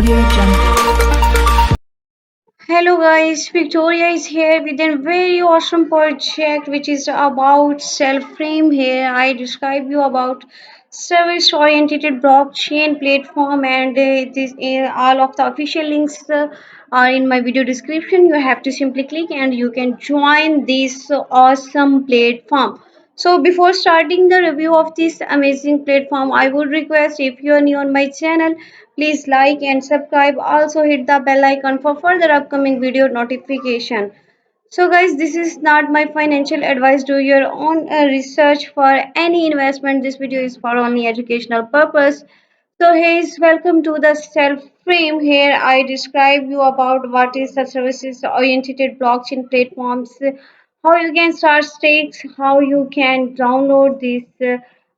Audio Jungle. Hello guys, Victoria is here with a very awesome project which is about self-frame. Here I describe you about service-oriented blockchain platform, and all of the official links are in my video description. You have to simply click and you can join this awesome platform. So before starting the review of this amazing platform, I would request, if you are new on my channel, please like and subscribe. Also hit the bell icon for further upcoming video notification. So guys, this is not my financial advice. Do your own research for any investment. This video is for only educational purpose. So hey, welcome to the self frame. Here I describe you about what is the services oriented blockchain platforms, how you can start stakes, how you can download this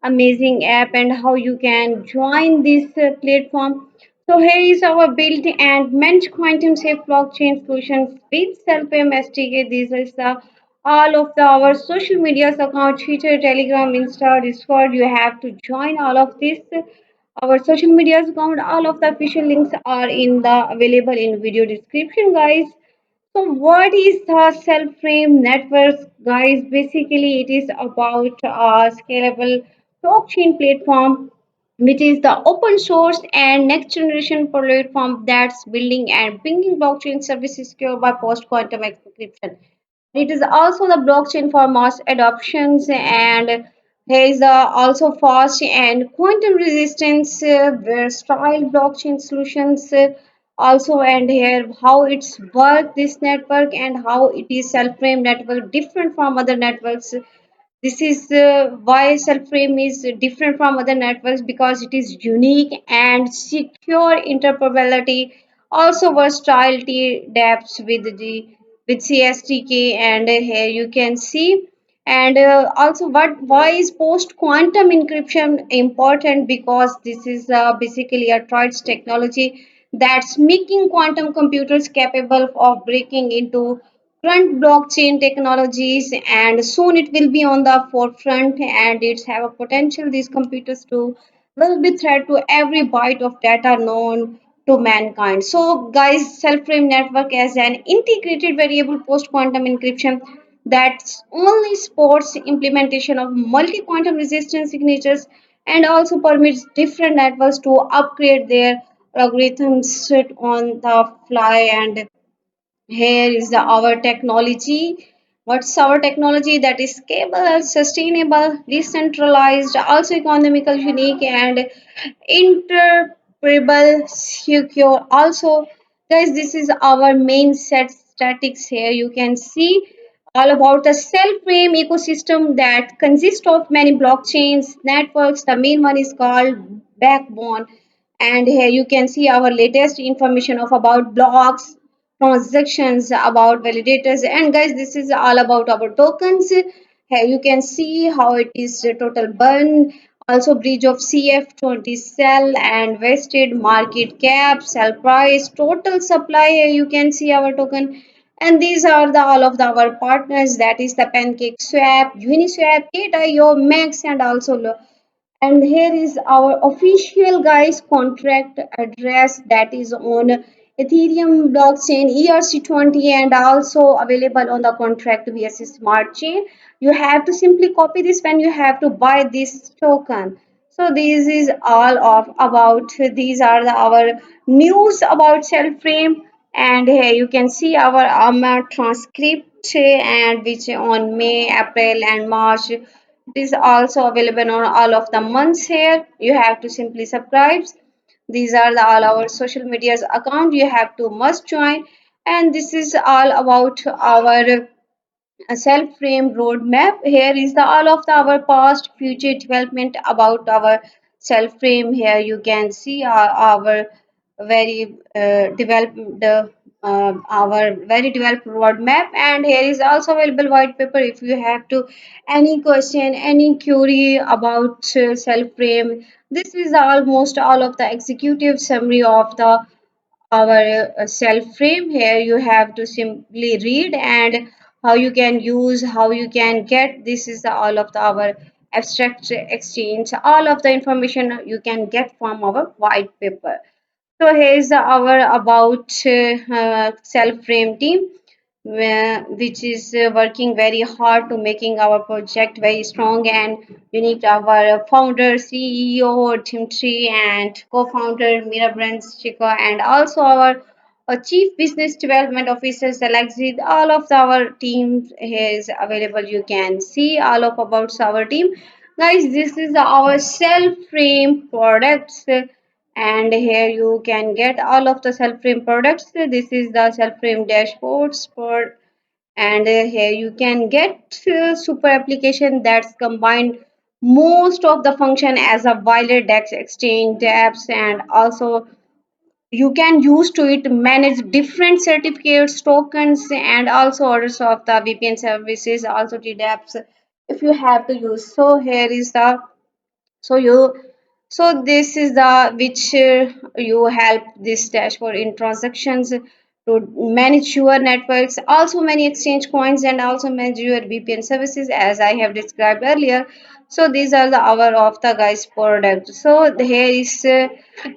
amazing app, and how you can join this platform. So here is our built and meant quantum safe blockchain solutions with self-pay SDK. This is the all of our social medias account, Twitter, Telegram, Insta, Discord. You have to join all of this. Our social medias account, all of the official links are in the available in video description, guys. So what is the self-frame network, guys? Basically, it is about a scalable blockchain platform, which is the open source and next generation platform that's building and bringing blockchain services secure by post quantum encryption. It is also the blockchain for mass adoptions, and there is also fast and quantum resistance versatile blockchain solutions also. And here how it's work this network and how it is self-frame network different from other networks. This is why self-frame is different from other networks, because it is unique and secure interoperability, also versatility, depths with CSTK, and here you can see. And also, what why is post quantum encryption important? Because this is basically a trust technology that's making quantum computers capable of breaking into front blockchain technologies, and soon it will be on the forefront, and it's have a potential these computers to will be threat to every byte of data known to mankind. So guys, self-frame network as an integrated variable post quantum encryption that only supports implementation of multi quantum resistant signatures, and also permits different networks to upgrade their algorithms on the fly. And here is our technology. What's our technology? That is scalable, sustainable, decentralized, also economical, unique, and interoperable, secure. Also, guys, this is our main set statics. Here you can see all about the self-frame ecosystem that consists of many blockchains, networks. The main one is called Backbone, and here you can see our latest information of about blocks, transactions, about validators, and guys, this is all about our tokens. Here you can see how it is the total burn, also bridge of CF20 sell and vested market cap, sell price, total supply. Here you can see our token, and these are the all of our partners, that is the Pancake Swap, Uniswap, Gate.io, Max, and also and here is our official guys contract address, that is on Ethereum blockchain ERC20, and also available on the contract vs smart chain. You have to simply copy this when you have to buy this token. So this is all of about, these are our news about self frame. And here you can see our transcript, and which on May, April, and March. It is also available on all of the months. Here you have to simply subscribe. These are all our social medias account. You have to must join. And this is all about our self-frame roadmap. Here is the all of our past future development about our self-frame. Here you can see our very developed our very developed roadmap, and here is also available white paper if you have to any question, any query about self-frame. This is almost all of the executive summary of the our self frame. Here you have to simply read, and how you can use, how you can get. This is all of our abstract exchange, all of the information you can get from our white paper. So here's our about self-frame team, which is working very hard to making our project very strong and unique. Our founder, CEO Timothy, and co-founder Mira Brands Chico, and also our Chief Business Development Officer Alexis. All of our team is available. You can see all of about our team. Guys, this is our self-frame products, and here you can get all of the self-frame products. This is the self-frame dashboards for, and here you can get super application that's combined most of the function as a wallet, dex exchange, dapps, and also you can use to it manage different certificates, tokens, and also orders of the VPN services, also TDApps if you have to use. So here is the, so you, so this is the which you help this dashboard in transactions to manage your networks, also many exchange coins, and also manage your VPN services as I have described earlier. So these are the hour of the guys product. So here is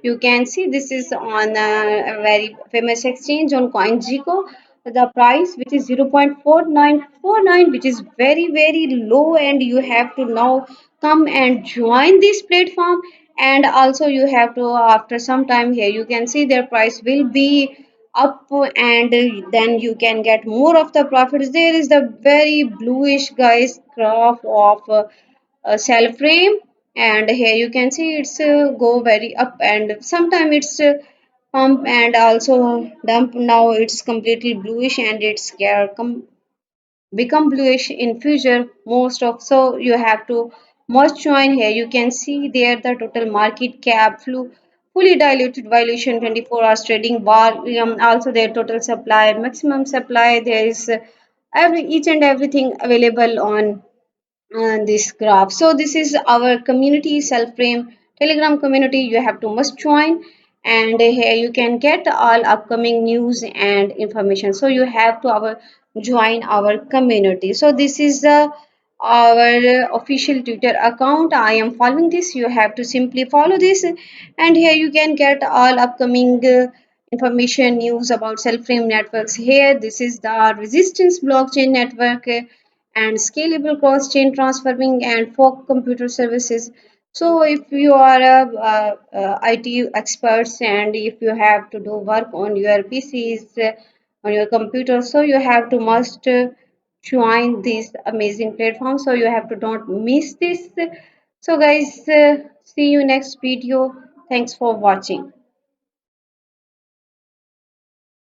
you can see this is on a very famous exchange on CoinGecko. The price which is 0.4949, which is very very low, and you have to now come and join this platform. And also you have to, after some time, here you can see their price will be up, and then you can get more of the profits. There is the very bluish guys graph of cell frame, and here you can see it's go very up, and sometime it's pump and also dump. Now it's completely bluish, and it's become bluish in future most of. So you have to must join. Here you can see there the total market cap fully diluted valuation, 24 hours trading volume, also their total supply, maximum supply. There is every each and everything available on this graph. So this is our community, self-frame telegram community. You have to must join, and here you can get all upcoming news and information. So you have to our join our community. So this is our official Twitter account. I am following this. You have to simply follow this, and here you can get all upcoming information news about self-frame networks. Here this is the resistance blockchain network, and scalable cross-chain transferring and fog computer services. So if you are IT experts, and if you have to do work on your PCs, on your computer, so you have to must join this amazing platform. So you have to don't miss this. So guys, see you next video. Thanks for watching.